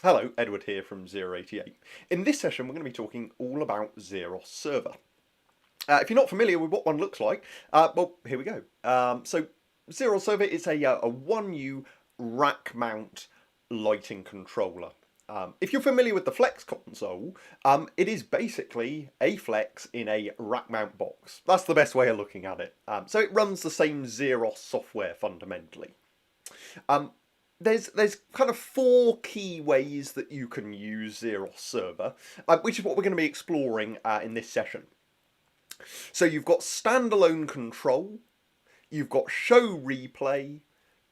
Hello, Edward here from Zero88. In this session we're going to be talking all about ZerOS server. If you're not familiar with what one looks like, well, here we go. So ZerOS server is a 1U rack mount lighting controller. If you're familiar with the Flex console, it is basically a Flex in a rack mount box. That's the best way of looking at it. So it runs the same ZerOS software fundamentally. There's kind of 4 key ways that you can use ZerOS server, which is what we're going to be exploring in this session. So you've got standalone control, you've got show replay,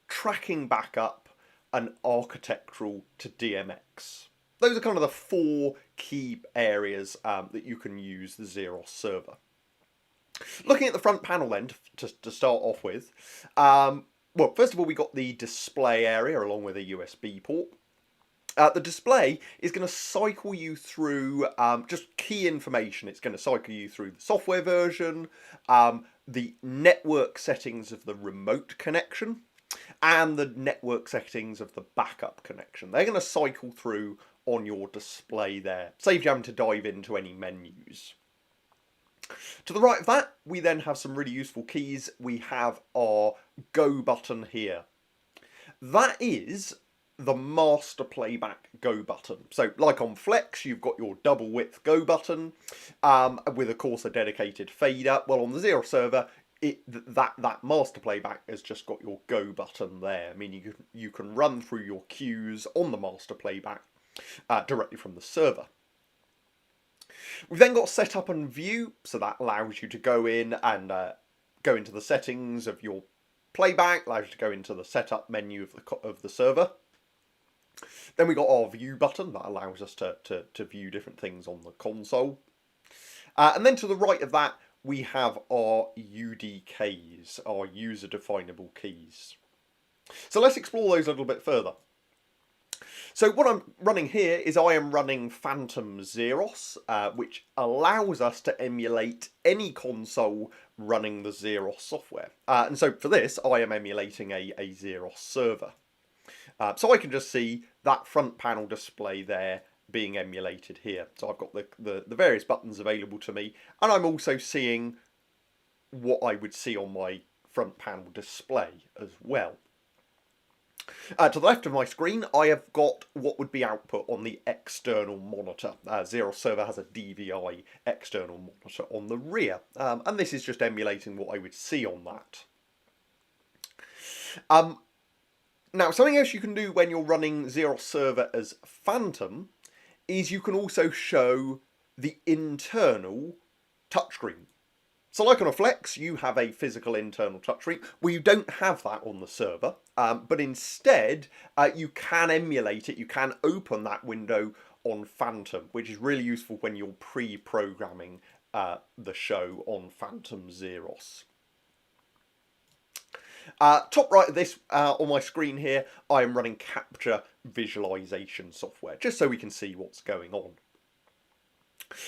tracking backup, and architectural to DMX. Those are kind of the 4 key areas that you can use the ZerOS server. Looking at the front panel then, to start off with, well, first of all, we got the display area along with a USB port. The display is going to cycle you through just key information. It's going to cycle you through the software version, the network settings of the remote connection, and the network settings of the backup connection. They're going to cycle through on your display there. Saves you having to dive into any menus. To the right of that, we then have some really useful keys. We have our Go button here. That is the master playback Go button. So like on Flex, you've got your double width Go button with, of course, a dedicated fader. Well, on the ZerOS server, that master playback has just got your Go button there. I mean, you can run through your cues on the master playback directly from the server. We've then got setup and view, so that allows you to go in and go into the settings of your playback, allows you to go into the setup menu of the server. Then we got our view button, that allows us to view different things on the console. And then to the right of that, we have our UDKs, our user definable keys. So let's explore those a little bit further. So what I'm running here is I am running Phantom ZerOS, which allows us to emulate any console running the ZerOS software. And so for this, I am emulating a ZerOS server. So I can just see that front panel display there being emulated here. So I've got the various buttons available to me, and I'm also seeing what I would see on my front panel display as well. To the left of my screen, I have got what would be output on the external monitor. ZerOS server has a DVI external monitor on the rear, and this is just emulating what I would see on that. Now, something else you can do when you're running ZerOS server as Phantom is you can also show the internal touchscreen. So like on a Flex, you have a physical internal touchscreen. Well, you don't have that on the server, but instead you can emulate it. You can open that window on Phantom, which is really useful when you're pre-programming the show on Phantom ZerOS. Top right of this, on my screen here, I am running capture visualization software, just so we can see what's going on.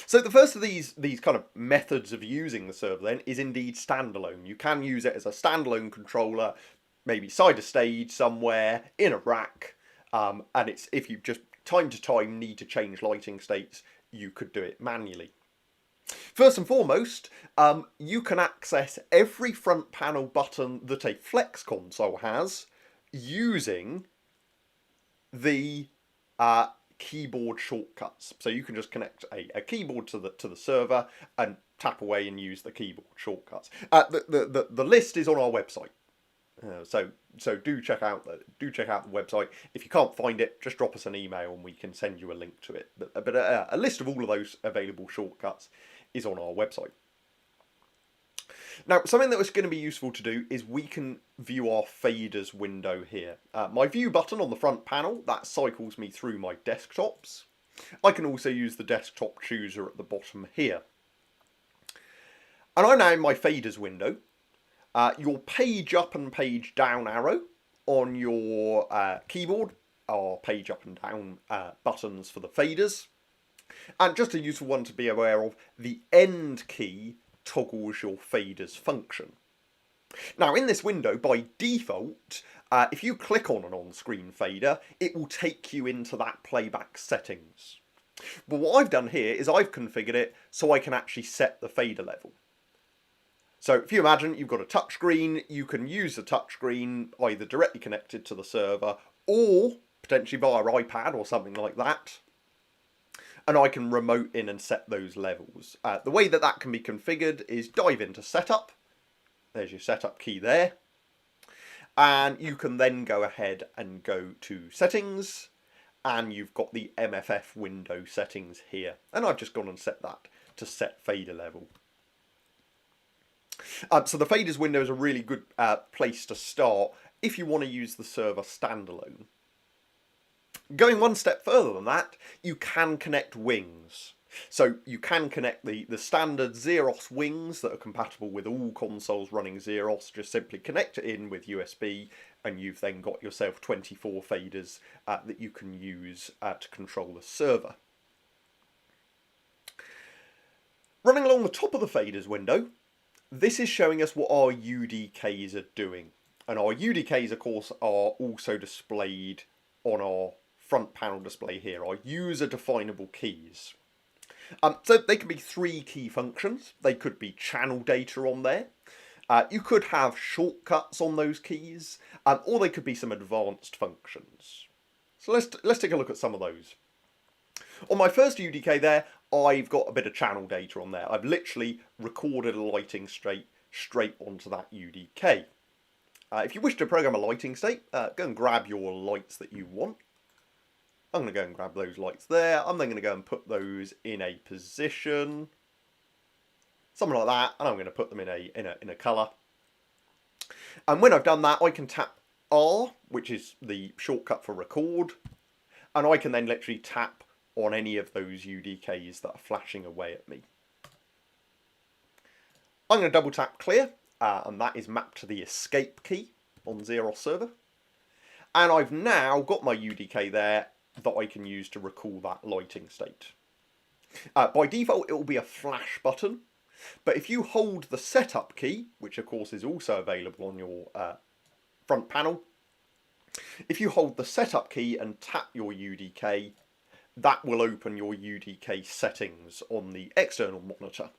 So the first of these kind of methods of using the server then is indeed standalone. You can use it as a standalone controller, maybe side of stage somewhere, in a rack, and it's if you just time to time need to change lighting states, you could do it manually. First and foremost, you can access every front panel button that a Flex console has using the keyboard shortcuts. So you can just connect a keyboard to the server and tap away and use the keyboard shortcuts. The list is on our website, so do check out the website. If you can't find it, just drop us an email and we can send you a link to it. But a list of all of those available shortcuts is on our website. Now, something that was going to be useful to do is we can view our faders window here. My view button on the front panel, that cycles me through my desktops. I can also use the desktop chooser at the bottom here. And I'm now in my faders window. Your page up and page down arrow on your keyboard are page up and down buttons for the faders. And just a useful one to be aware of, the end key toggles your faders function. Now in this window, by default, if you click on an on-screen fader, it will take you into that playback settings. But what I've done here is I've configured it so I can actually set the fader level. So if you imagine you've got a touchscreen, you can use the touchscreen either directly connected to the server or potentially via iPad or something like that. And I can remote in and set those levels. The way that that can be configured is dive into setup. There's your setup key there. And you can then go ahead and go to settings. And you've got the MFF window settings here. And I've just gone and set that to set fader level. So the faders window is a really good place to start if you want to use the server standalone. Going one step further than that, you can connect wings. So you can connect the standard ZerOS wings that are compatible with all consoles running ZerOS. Just simply connect it in with USB and you've then got yourself 24 faders that you can use to control the server. Running along the top of the faders window, this is showing us what our UDKs are doing. And our UDKs, of course, are also displayed on our front panel display here, our user definable keys. So they can be 3 key functions. They could be channel data on there. You could have shortcuts on those keys, or they could be some advanced functions. So let's take a look at some of those. On my first UDK there, I've got a bit of channel data on there. I've literally recorded a lighting straight onto that UDK. If you wish to program a lighting state, go and grab your lights that you want. I'm going to go and grab those lights there. I'm then going to go and put those in a position, something like that, and I'm going to put them in a colour. And when I've done that, I can tap R, which is the shortcut for record, and I can then literally tap on any of those UDKs that are flashing away at me. I'm going to double tap clear, and that is mapped to the escape key on ZerOS server. And I've now got my UDK there that I can use to recall that lighting state. By default, it will be a flash button, but if you hold the setup key, which of course is also available on your front panel, if you hold the setup key and tap your UDK, that will open your UDK settings on the external monitor.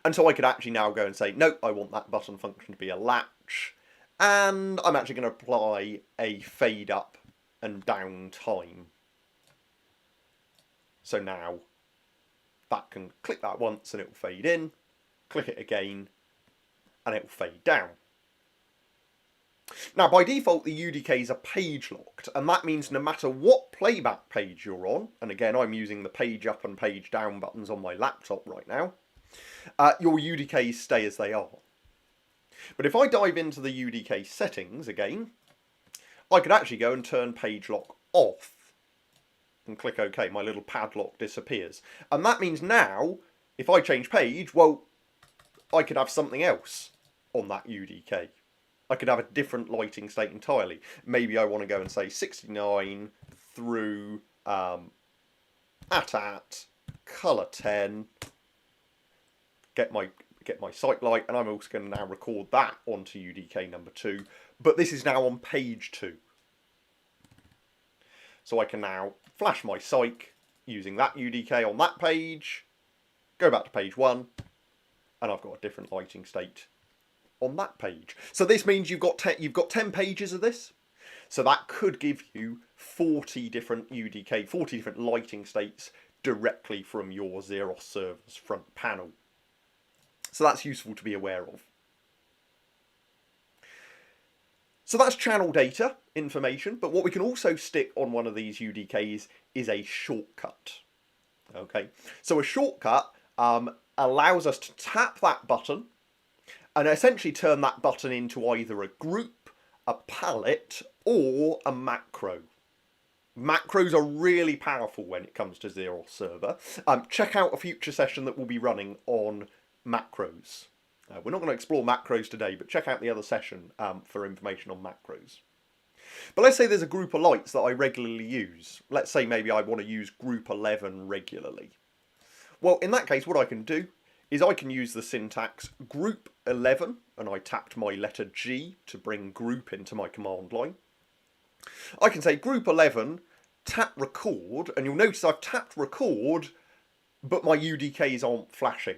And so I could actually now go and say, no, I want that button function to be a latch, and I'm actually going to apply a fade up and down time. So now that can click that once and it will fade in, click it again, and it will fade down. Now by default the UDKs are page locked, and that means no matter what playback page you're on, and again I'm using the page up and page down buttons on my laptop right now, your UDKs stay as they are. But if I dive into the UDK settings again, I could actually go and turn page lock off and click OK. My little padlock disappears. And that means now, if I change page, well, I could have something else on that UDK. I could have a different lighting state entirely. Maybe I want to go and say 69 through colour 10, get my sight light, and I'm also going to now record that onto UDK number 2, but this is now on page 2. So I can now flash my sight using that UDK on that page, go back to page 1, and I've got a different lighting state on that page. So this means you've got 10 pages of this. So that could give you 40 different UDK, 40 different lighting states directly from your ZerOS server's front panel. So that's useful to be aware of. So that's channel data information, but what we can also stick on one of these UDKs is a shortcut. Okay, so a shortcut allows us to tap that button and essentially turn that button into either a group, a palette, or a macro. Macros are really powerful when it comes to ZerOS server. Check out a future session that will be running on macros. We're not going to explore macros today, but check out the other session for information on macros. But let's say there's a group of lights that I regularly use. Let's say maybe I want to use group 11 regularly. Well, in that case, what I can do is I can use the syntax group 11, and I tapped my letter G to bring group into my command line. I can say group 11, tap record, and you'll notice I've tapped record, but my UDKs aren't flashing.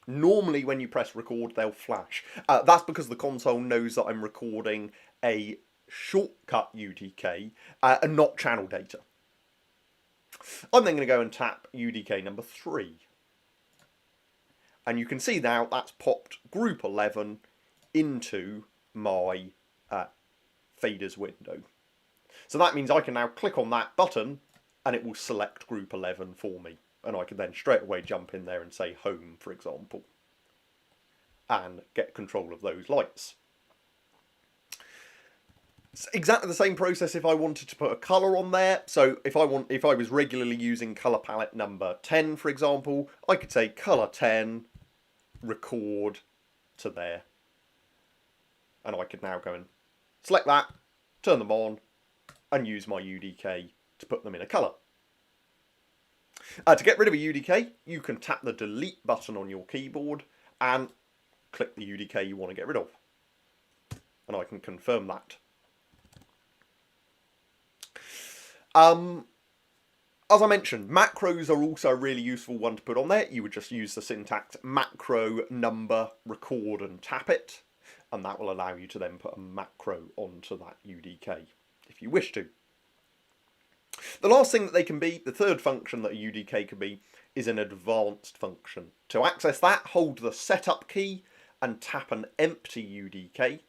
Normally when you press record, they'll flash. That's because the console knows that I'm recording a shortcut UDK and not channel data. I'm then going to go and tap UDK number 3. And you can see now that's popped group 11 into my faders window. So that means I can now click on that button and it will select group 11 for me. And I can then straight away jump in there and say home, for example, and get control of those lights. It's exactly the same process if I wanted to put a colour on there. So if I was regularly using colour palette number 10, for example, I could say colour 10, record to there. And I could now go and select that, turn them on, and use my UDK to put them in a colour. To get rid of a UDK, you can tap the delete button on your keyboard and click the UDK you want to get rid of. And I can confirm that. As I mentioned, macros are also a really useful one to put on there. You would just use the syntax macro number, record and tap it. And that will allow you to then put a macro onto that UDK if you wish to. The last thing that they can be, the third function that a UDK can be, is an advanced function. To access that, hold the setup key and tap an empty UDK.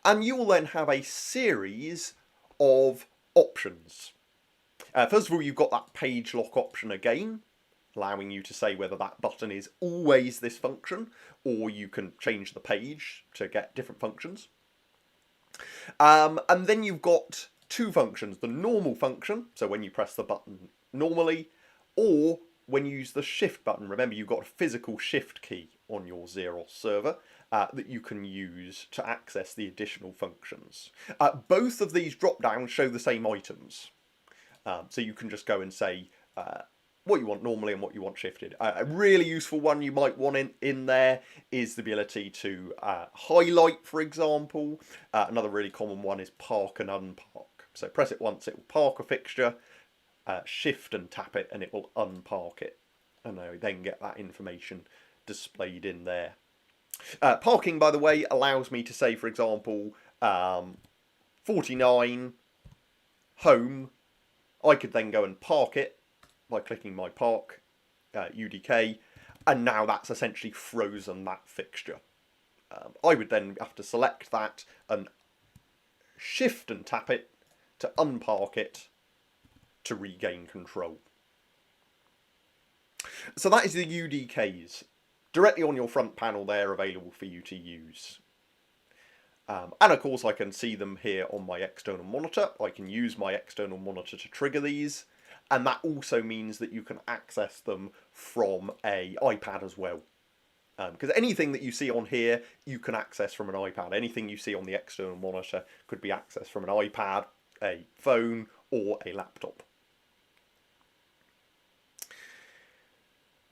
And you will then have a series of options. First of all, you've got that page lock option again, allowing you to say whether that button is always this function, or you can change the page to get different functions. And then you've got two functions, the normal function, so when you press the button normally, or when you use the shift button. Remember, you've got a physical shift key on your ZerOS server that you can use to access the additional functions. Both of these drop downs show the same items. So you can just go and say what you want normally and what you want shifted. A really useful one you might want in there is the ability to highlight, for example. Another really common one is park and unpark. So press it once, it will park a fixture, shift and tap it, and it will unpark it. And then get that information displayed in there. Parking, by the way, allows me to say, for example, 49, home. I could then go and park it by clicking my park UDK, and now that's essentially frozen that fixture. I would then have to select that and shift and tap it to unpark it to regain control. So that is the UDKs. Directly on your front panel there, available for you to use. And of course I can see them here on my external monitor. I can use my external monitor to trigger these, and that also means that you can access them from an iPad as well. Because anything that you see on here you can access from an iPad. Anything you see on the external monitor could be accessed from an iPad, a phone or a laptop.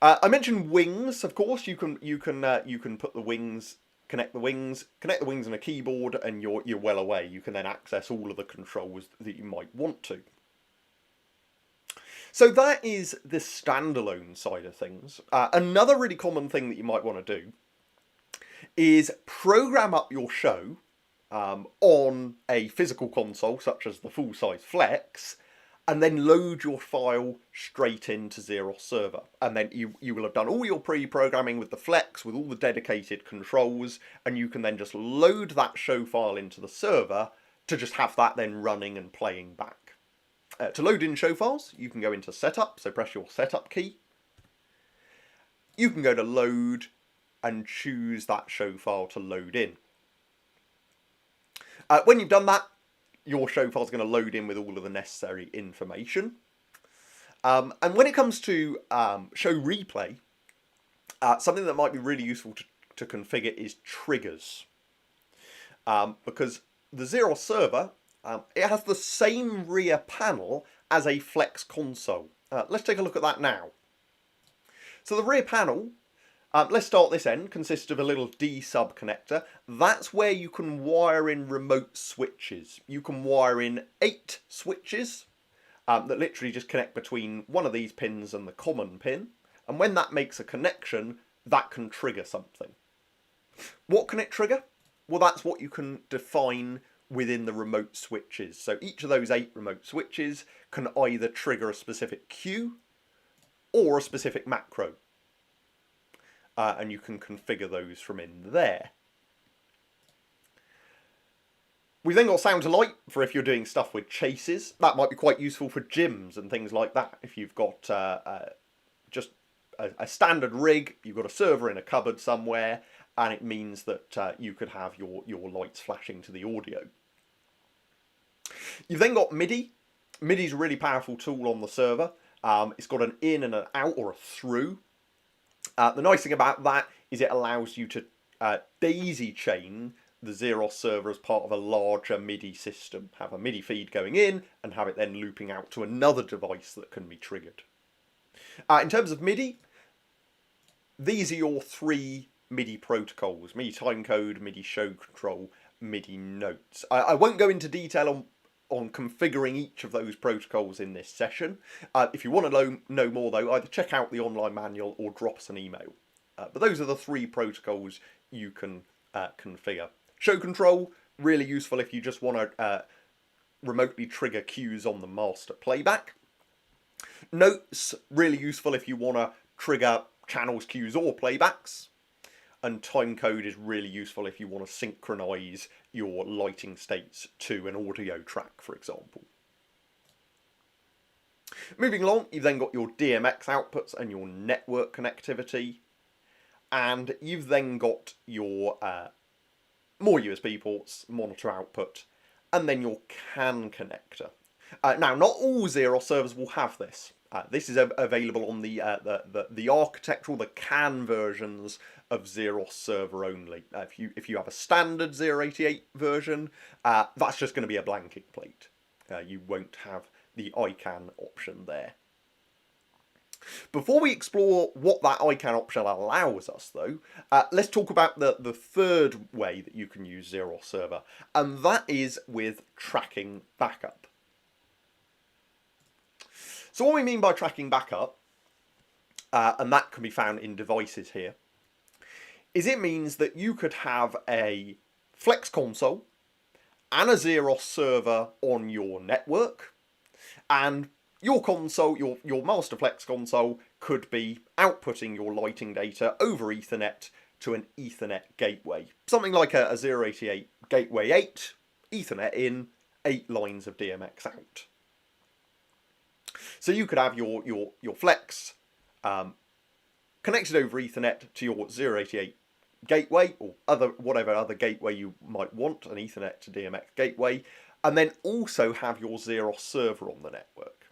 I mentioned wings, of course. You can put the wings, connect the wings on a keyboard, and you're well away. You can then access all of the controls that you might want to. So that is the standalone side of things. Another really common thing that you might want to do is program up your show on a physical console, such as the full-size Flex, and then load your file straight into ZerOS server. And then you will have done all your pre-programming with the Flex, with all the dedicated controls, and you can then just load that show file into the server to just have that then running and playing back. To load in show files, you can go into Setup, so press your Setup key. You can go to Load and choose that show file to load in. When you've done that, your show file is going to load in with all of the necessary information. And when it comes to show replay, something that might be really useful to configure is triggers. Because the ZerOS server, it has the same rear panel as a Flex console. Let's take a look at that now. So the rear panel Let's start this end. Consists of a little D sub connector. That's where you can wire in remote switches. You can wire in 8 switches that literally just connect between one of these pins and the common pin. And when that makes a connection, that can trigger something. What can it trigger? Well, that's what you can define within the remote switches. So each of those 8 remote switches can either trigger a specific queue or a specific macro. And you can configure those from in there. We've then got sound to light for if you're doing stuff with chases. That might be quite useful for gyms and things like that. If you've got just a standard rig, you've got a server in a cupboard somewhere, and it means that you could have your lights flashing to the audio. You've then got MIDI. MIDI's a really powerful tool on the server. It's got an in and an out or a through. The nice thing about that is it allows you to daisy chain the ZerOS server as part of a larger MIDI system. Have a MIDI feed going in and have it then looping out to another device that can be triggered. In terms of MIDI, these are your 3 MIDI protocols: MIDI timecode, MIDI show control, MIDI notes. I won't go into detail on configuring each of those protocols in this session. If you want to know more though, either check out the online manual or drop us an email. But those are the 3 protocols you can configure. Show control, really useful if you just want to remotely trigger cues on the master playback. Notes, really useful if you want to trigger channels, cues or playbacks. And timecode is really useful if you want to synchronize your lighting states to an audio track, for example. Moving along, you've then got your DMX outputs and your network connectivity. And you've then got your more USB ports, monitor output, and then your CAN connector. Now, not all ZerOS servers will have this. This is available on the architectural, the CAN versions of ZerOS server only. If you have a standard 088 version, that's just going to be a blanking plate. You won't have the ICANN option there. Before we explore what that ICANN option allows us, though, let's talk about the third way that you can use ZerOS server, and that is with tracking backup. So what we mean by tracking backup, and that can be found in devices here, is it means that you could have a Flex console and a ZerOS server on your network, and your console, your master Flex console, could be outputting your lighting data over Ethernet to an Ethernet gateway. Something like a 088 gateway 8, Ethernet in, 8 lines of DMX out. So you could have your Flex connected over Ethernet to your 088 gateway, or whatever other gateway you might want, an Ethernet to DMX gateway, and then also have your ZerOS server on the network.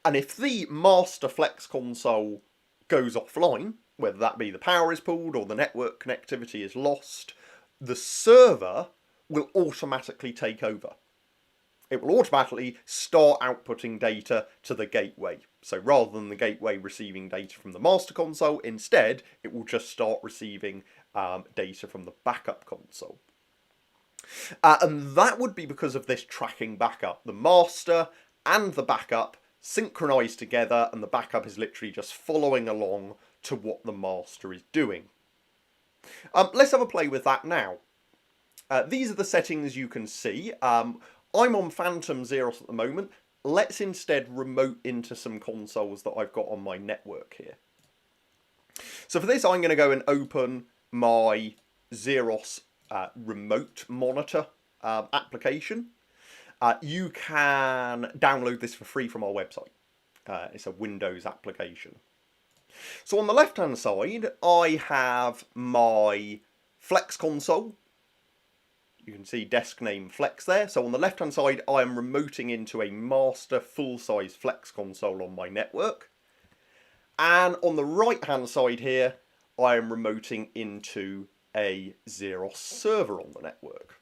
And if the master Flex console goes offline, whether that be the power is pulled or the network connectivity is lost, the server will automatically take over. It will automatically start outputting data to the gateway. So rather than the gateway receiving data from the master console, instead it will just start receiving data from the backup console. And that would be because of this tracking backup. The master and the backup synchronize together, and the backup is literally just following along to what the master is doing. Let's have a play with that now. These are the settings you can see. I'm on Phantom ZerOS at the moment. Let's instead remote into some consoles that I've got on my network here. So for this, I'm going to go and open my ZerOS remote monitor application. You can download this for free from our website. It's a Windows application. So on the left hand side, I have my Flex console. You can see desk name Flex there. So on the left hand side, I am remoting into a master full-size Flex console on my network. And on the right hand side here, I am remoting into a ZerOS server on the network.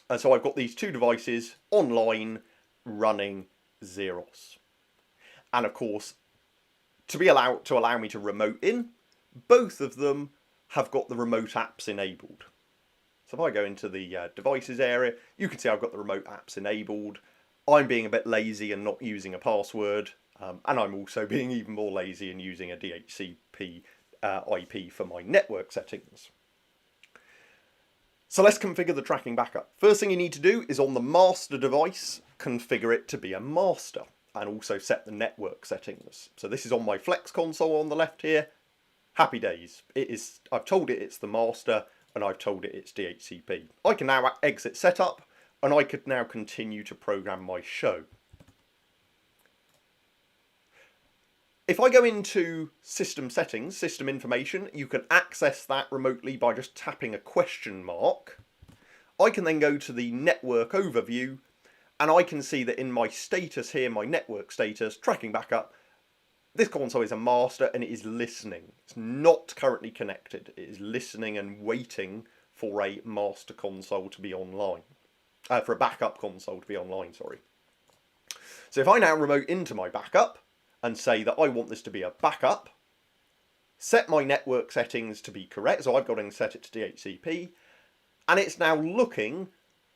And so I've got these 2 devices online running ZerOS. And of course, to allow me to remote in, both of them have got the remote apps enabled. So if I go into the devices area, you can see I've got the remote apps enabled. I'm being a bit lazy and not using a password, and I'm also being even more lazy and using a DHCP IP for my network settings. So let's configure the tracking backup. First thing you need to do is on the master device, configure it to be a master and also set the network settings. So this is on my Flex console on the left here. Happy days. I've told it it's the master and I've told it it's DHCP. I can now exit setup and I could now continue to program my show. If I go into system settings, system information, you can access that remotely by just tapping a question mark. I can then go to the network overview and I can see that in my status here, my network status, tracking backup, this console is a master and it is listening. It's not currently connected. It is listening and waiting for a master console to be online. For a backup console to be online, sorry. So if I now remote into my backup and say that I want this to be a backup, set my network settings to be correct, so I've got to set it to DHCP, and it's now looking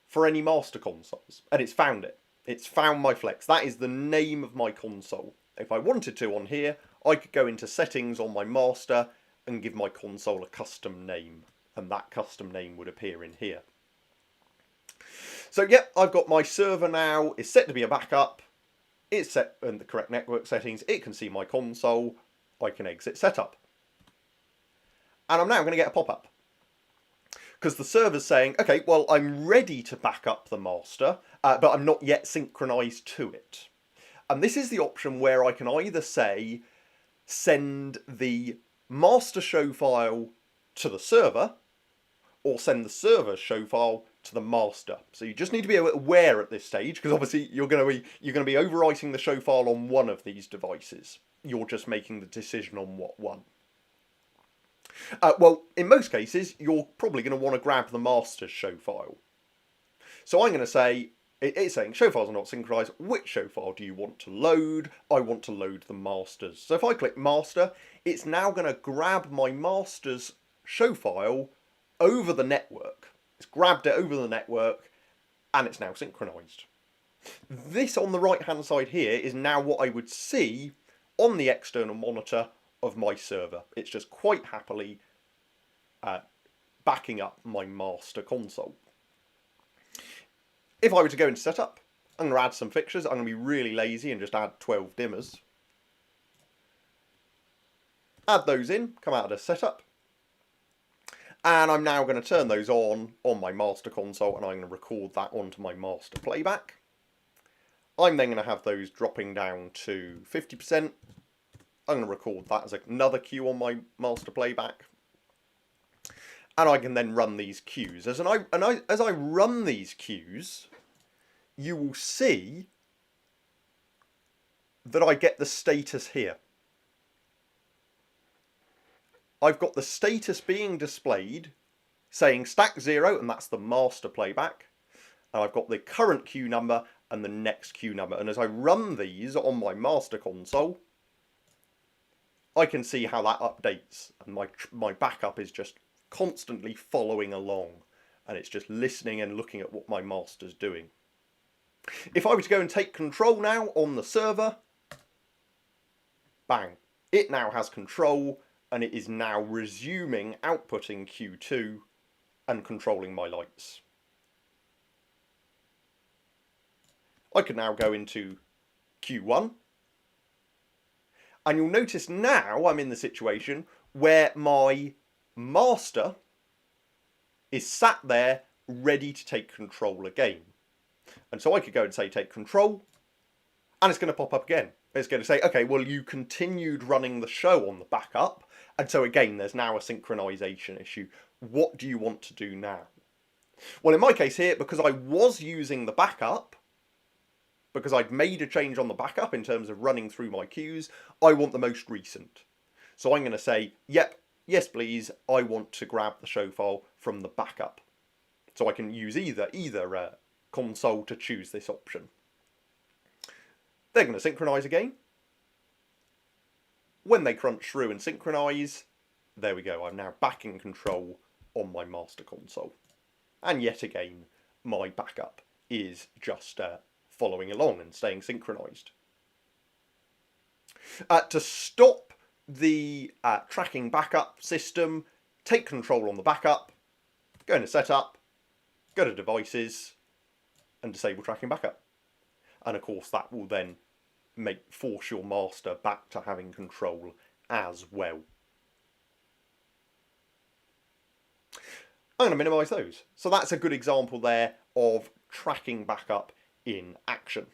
for any master consoles, and it's found it. It's found my Flex. That is the name of my console. If I wanted to on here, I could go into settings on my master and give my console a custom name, and that custom name would appear in here. So yep, I've got my server now, it's set to be a backup, it's set in the correct network settings, it can see my console, I can exit setup. And I'm now going to get a pop-up. Because the server's saying, okay, well, I'm ready to back up the master, but I'm not yet synchronized to it. And this is the option where I can either say, send the master show file to the server, or send the server show file to the master. So you just need to be aware at this stage, because obviously you're going to be overwriting the show file on one of these devices. You're just making the decision on what one. Well, in most cases, you're probably going to want to grab the master's show file. So I'm going to say, it's saying show files are not synchronized. Which show file do you want to load? I want to load the master's. So if I click master, it's now going to grab my master's show file over the network. It's grabbed it over the network and it's now synchronized. This on the right hand side here is now what I would see on the external monitor of my server. It's just quite happily backing up my master console. If I were to go into setup, I'm going to add some fixtures. I'm going to be really lazy and just add 12 dimmers. Add those in, come out of the setup. And I'm now going to turn those on my master console and I'm going to record that onto my master playback. I'm then going to have those dropping down to 50%. I'm going to record that as another cue on my master playback. And I can then run these cues. As I run these cues, you will see that I get the status here. I've got the status being displayed saying stack 0, and that's the master playback. And I've got the current queue number and the next queue number. And as I run these on my master console, I can see how that updates. And my backup is just constantly following along. And it's just listening and looking at what my master's doing. If I were to go and take control now on the server, bang, it now has control. And it is now resuming outputting Q2 and controlling my lights. I can now go into Q1. And you'll notice now I'm in the situation where my master is sat there ready to take control again. And so I could go and say take control, and it's going to pop up again. It's going to say, okay, well, you continued running the show on the backup. And so again, there's now a synchronization issue. What do you want to do now? Well, in my case here, because I was using the backup, because I'd made a change on the backup in terms of running through my queues, I want the most recent. So I'm going to say, yep, yes, please, I want to grab the show file from the backup. So I can use either console to choose this option. They're going to synchronize again. When they crunch through and synchronize, there we go. I'm now back in control on my master console. And yet again, my backup is just following along and staying synchronized. To stop the tracking backup system, take control on the backup, go into setup, go to devices, and disable tracking backup. And of course that will then force your master back to having control as well. I'm going to minimise those. So that's a good example there of tracking backup in action.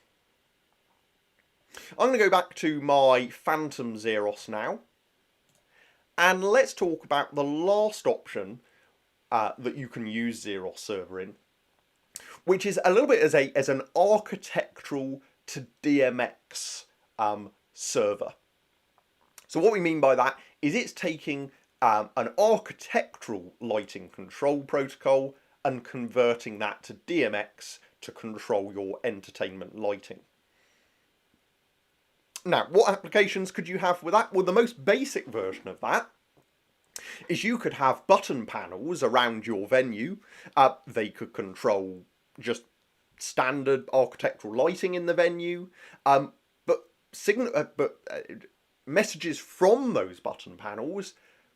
I'm going to go back to my Phantom ZerOS now. And let's talk about the last option that you can use ZerOS Server in, which is a little bit as an architectural to DMX server. So what we mean by that is it's taking an architectural lighting control protocol and converting that to DMX to control your entertainment lighting. Now, what applications could you have with that? Well, the most basic version of that is you could have button panels around your venue. They could control just standard architectural lighting in the venue, but messages from those button panels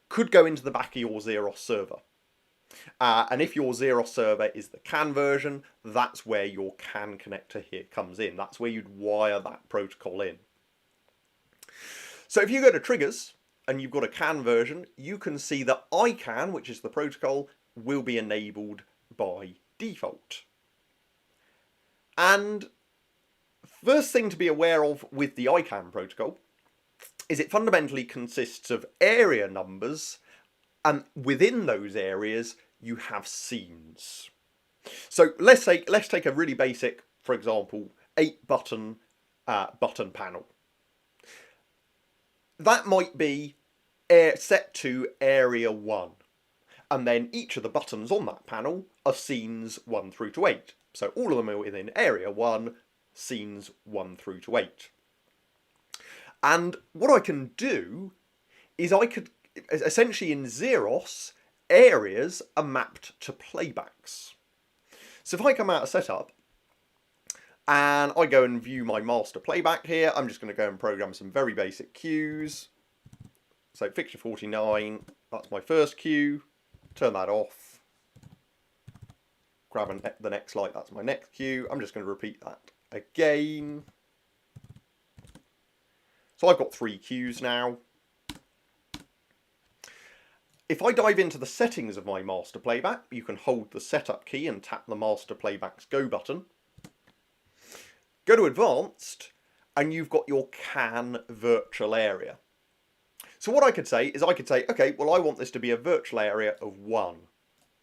could go into the back of your ZerOS server. And if your ZerOS server is the CAN version, that's where your CAN connector here comes in. That's where you'd wire that protocol in. So if you go to triggers and you've got a CAN version, you can see that ICANN, which is the protocol, will be enabled by default. And first thing to be aware of with the ICANN protocol is it fundamentally consists of area numbers, and within those areas you have scenes. So let's take a really basic, for example, 8-button button panel. That might be set to area 1, and then each of the buttons on that panel are scenes 1 through to 8. So all of them are within area 1, scenes 1 through to 8. And what I can do is I could, essentially in ZerOS, areas are mapped to playbacks. So if I come out of setup and I go and view my master playback here, I'm just going to go and program some very basic cues. So fixture 49, that's my first cue. Turn that off. Grab the next light, that's my next cue. I'm just going to repeat that again. So I've got 3 cues now. If I dive into the settings of my master playback, you can hold the setup key and tap the master playback's go button. Go to advanced and you've got your CAN virtual area. So what I could say is okay, well I want this to be a virtual area of 1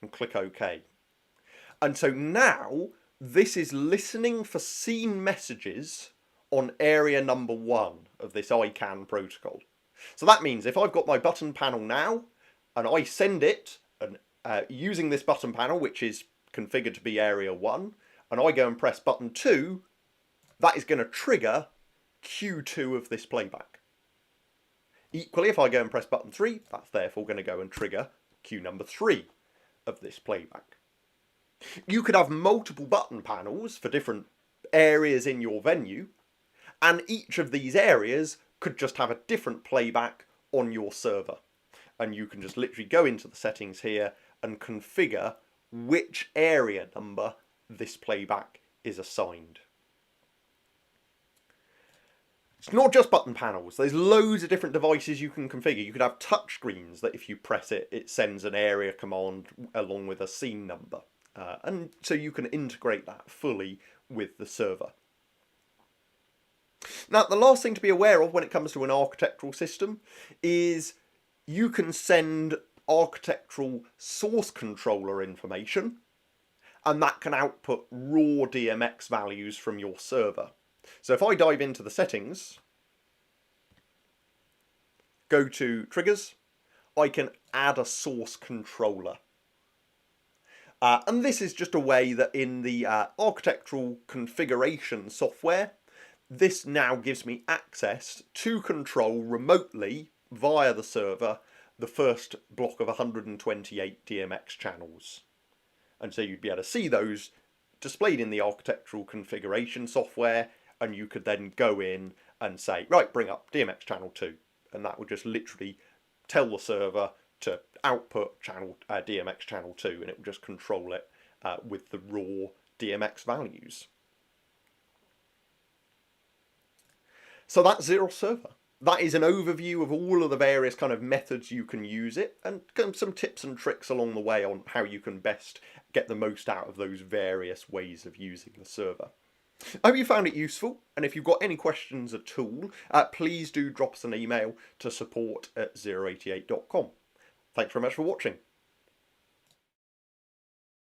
and click OK. And so now this is listening for scene messages on area number 1 of this ICANN protocol. So that means if I've got my button panel now and I send it and using this button panel, which is configured to be area 1, and I go and press button 2, that is going to trigger Q2 of this playback. Equally, if I go and press button 3, that's therefore going to go and trigger Q number 3 of this playback. You could have multiple button panels for different areas in your venue, and each of these areas could just have a different playback on your server. And you can just literally go into the settings here and configure which area number this playback is assigned. It's not just button panels, there's loads of different devices you can configure. You could have touch screens that if you press it, it sends an area command along with a scene number. And so you can integrate that fully with the server. Now, the last thing to be aware of when it comes to an architectural system is you can send architectural source controller information, and that can output raw DMX values from your server. So if I dive into the settings, go to triggers, I can add a source controller. And this is just a way that in the architectural configuration software, this now gives me access to control remotely via the server the first block of 128 DMX channels. And so you'd be able to see those displayed in the architectural configuration software, and you could then go in and say, right, bring up DMX channel 2. And that would just literally tell the server to output channel DMX channel 2, and it would just control it with the raw DMX values. So that's ZerOS Server. That is an overview of all of the various kind of methods you can use it, and some tips and tricks along the way on how you can best get the most out of those various ways of using the server. I hope you found it useful, and if you've got any questions at all, please do drop us an email to support@zero88.com. Thanks very much for watching.